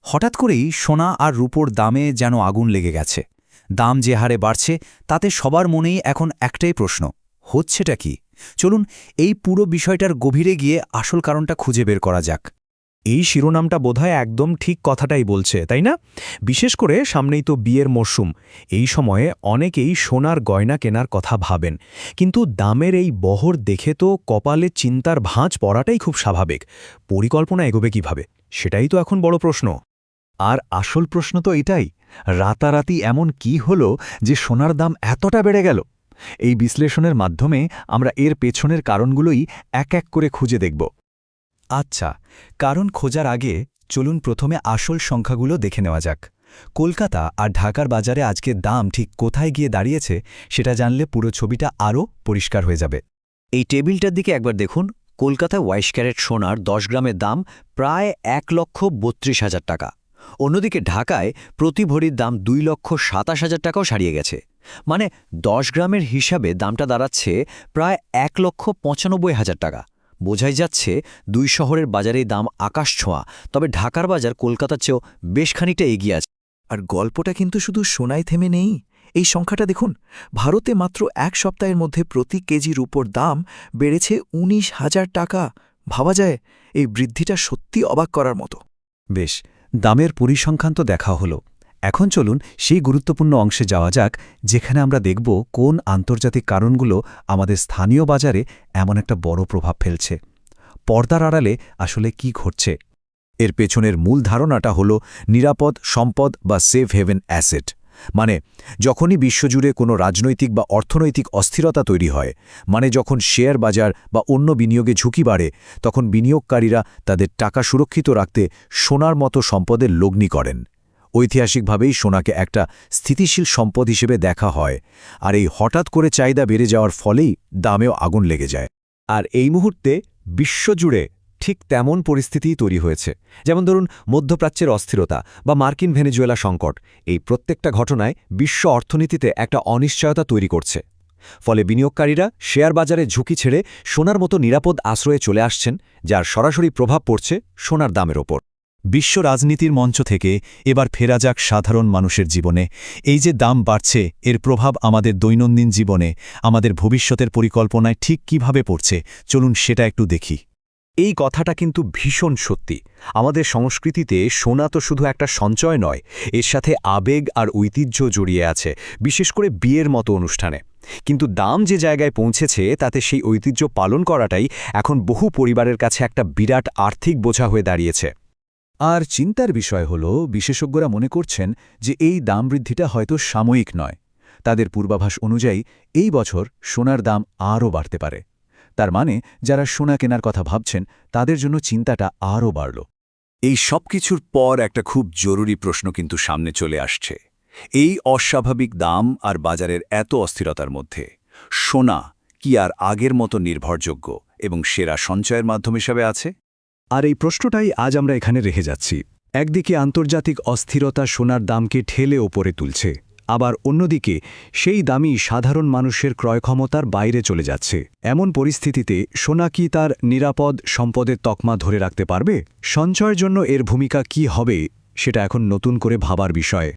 হঠাৎ করেই সোনা আর রূপোর দামে যেন আগুন লেগে গেছে। দাম যে হারে বাড়ছে তাতে সবার মনেই এখন একটাই প্রশ্ন, হচ্ছেটা কি? চলুন এই পুরো বিষয়টার গভীরে গিয়ে আসল কারণটা খুঁজে বের করা যাক। এই শিরোনামটা বোধহয় একদম ঠিক কথাটাই বলছে, তাই না? বিশেষ করে সামনেই তো বিয়ের মরশুম। এই সময়ে অনেকেই সোনার গয়না কেনার কথা ভাবেন, কিন্তু দামের এই বহর দেখে তো কপালে চিন্তার ভাঁজ পড়াটাই খুব স্বাভাবিক। পরিকল্পনা এগোবে কিভাবে, সেটাই তো এখন বড় প্রশ্ন। আর আসল প্রশ্ন তো এটাই, রাতারাতি এমন কি হলো যে সোনার দাম এতটা বেড়ে গেল? এই বিশ্লেষণের মাধ্যমে আমরা এর পেছনের কারণগুলোই এক এক করে খুঁজে দেখব। আচ্ছা, কারণ খোঁজার আগে চলুন প্রথমে আসল সংখ্যাগুলো দেখে নেওয়া যাক। কলকাতা আর ঢাকার বাজারে আজকে দাম ঠিক কোথায় গিয়ে দাঁড়িয়েছে সেটা জানলে পুরো ছবিটা আরও পরিষ্কার হয়ে যাবে। এই টেবিলটার দিকে একবার দেখুন। কলকাতায় 22 ক্যারেট সোনার 10 গ্রামের দাম প্রায় 1,32,000 টাকা। অন্যদিকে ঢাকায় প্রতি ভরির দাম 2,27,000 টাকাও ছাড়িয়ে গেছে। মানে 10 গ্রামের হিসাবে দামটা দাঁড়াচ্ছে প্রায় 1,95,000 টাকা। বোঝাই যাচ্ছে দুই শহরের বাজারেই দাম আকাশ ছোঁয়া, তবে ঢাকার বাজার কলকাতার চেয়েও বেশ খানিকটা এগিয়ে আছে। আর গল্পটা কিন্তু শুধু সোনায় থেমে নেই। এই সংখ্যাটা দেখুন, ভারতে মাত্র এক সপ্তাহের মধ্যে প্রতি কেজি রূপোর দাম বেড়েছে 19,000 টাকা। ভাবা যায়, এই বৃদ্ধিটা সত্যি অবাক করার মতো। বেশ, দামের পরিসংখ্যান তো দেখা হলো। এখন চলুন সেই গুরুত্বপূর্ণ অংশে যাওয়া যাক, যেখানে আমরা দেখব কোন আন্তর্জাতিক কারণগুলো আমাদের স্থানীয় বাজারে এমন একটা বড় প্রভাব ফেলছে। পর্দার আড়ালে আসলে কি ঘটছে? এর পেছনের মূল ধারণাটা হলো নিরাপদ সম্পদ বা সেফ হেভেন অ্যাসেট। মানে যখনই বিশ্বজুড়ে কোনো রাজনৈতিক বা অর্থনৈতিক অস্থিরতা তৈরি হয়, মানে যখন শেয়ার বাজার বা অন্য বিনিয়োগে ঝুঁকি বাড়ে, তখন বিনিয়োগকারীরা তাদের টাকা সুরক্ষিত রাখতে সোনার মতো সম্পদের লগ্নি করেন। ঐতিহাসিকভাবেই সোনাকে একটা স্থিতিশীল সম্পদ হিসেবে দেখা হয়, আর এই হঠাৎ করে চাহিদা বেড়ে যাওয়ার ফলেই দামেও আগুন লেগে যায়। আর এই মুহূর্তে বিশ্বজুড়ে ঠিক তেমন পরিস্থিতিই তৈরি হয়েছে। যেমন ধরুন মধ্যপ্রাচ্যের অস্থিরতা বা মার্কিন ভেনেজুয়েলা সংকট, এই প্রত্যেকটা ঘটনায় বিশ্ব অর্থনীতিতে একটা অনিশ্চয়তা তৈরি করছে। ফলে বিনিয়োগকারীরা শেয়ার বাজারে ঝুঁকি ছেড়ে সোনার মতো নিরাপদ আশ্রয়ে চলে আসছেন, যার সরাসরি প্রভাব পড়ছে সোনার দামের ওপর। বিশ্ব রাজনীতির মঞ্চ থেকে এবার ফেরা যাক সাধারণ মানুষের জীবনে। এই যে দাম বাড়ছে, এর প্রভাব আমাদের দৈনন্দিন জীবনে, আমাদের ভবিষ্যতের পরিকল্পনায় ঠিক কিভাবে পড়ছে, চলুন সেটা একটু দেখি। এই কথাটা কিন্তু ভীষণ সত্যি। আমাদের সংস্কৃতিতে সোনা তো শুধু একটা সঞ্চয় নয়, এর সাথে আবেগ আর ঐতিহ্য জড়িয়ে আছে, বিশেষ করে বিয়ের মতো অনুষ্ঠানে। কিন্তু দাম যে জায়গায় পৌঁছেছে তাতে সেই ঐতিহ্য পালন করাটাই এখন বহু পরিবারের কাছে একটা বিরাট আর্থিক বোঝা হয়ে দাঁড়িয়েছে। আর চিন্তার বিষয় হল, বিশেষজ্ঞরা মনে করছেন যে এই দাম বৃদ্ধিটা হয়তো সাময়িক নয়। তাদের পূর্বাভাস অনুযায়ী এই বছর সোনার দাম আরও বাড়তে পারে। তার মানে যারা সোনা কেনার কথা ভাবছেন তাদের জন্য চিন্তাটা আরও বাড়ল। এই সব কিছুর পর একটা খুব জরুরি প্রশ্ন কিন্তু সামনে চলে আসছে। এই অস্বাভাবিক দাম আর বাজারের এত অস্থিরতার মধ্যে সোনা কি আর আগের মতো নির্ভরযোগ্য এবং সেরা সঞ্চয়ের মাধ্যম হিসাবে আছে? আর এই প্রশ্নটাই আজ আমরা এখানে রেখে যাচ্ছি। একদিকে আন্তর্জাতিক অস্থিরতা সোনার দামকে ঠেলে ওপরে তুলছে, আবার অন্যদিকে সেই দামই সাধারণ মানুষের ক্রয়ক্ষমতার বাইরে চলে যাচ্ছে। এমন পরিস্থিতিতে সোনা কি তার নিরাপদ সম্পদের তকমা ধরে রাখতে পারবে? সঞ্চয়ের জন্য এর ভূমিকা কি হবে, সেটা এখন নতুন করে ভাবার বিষয়।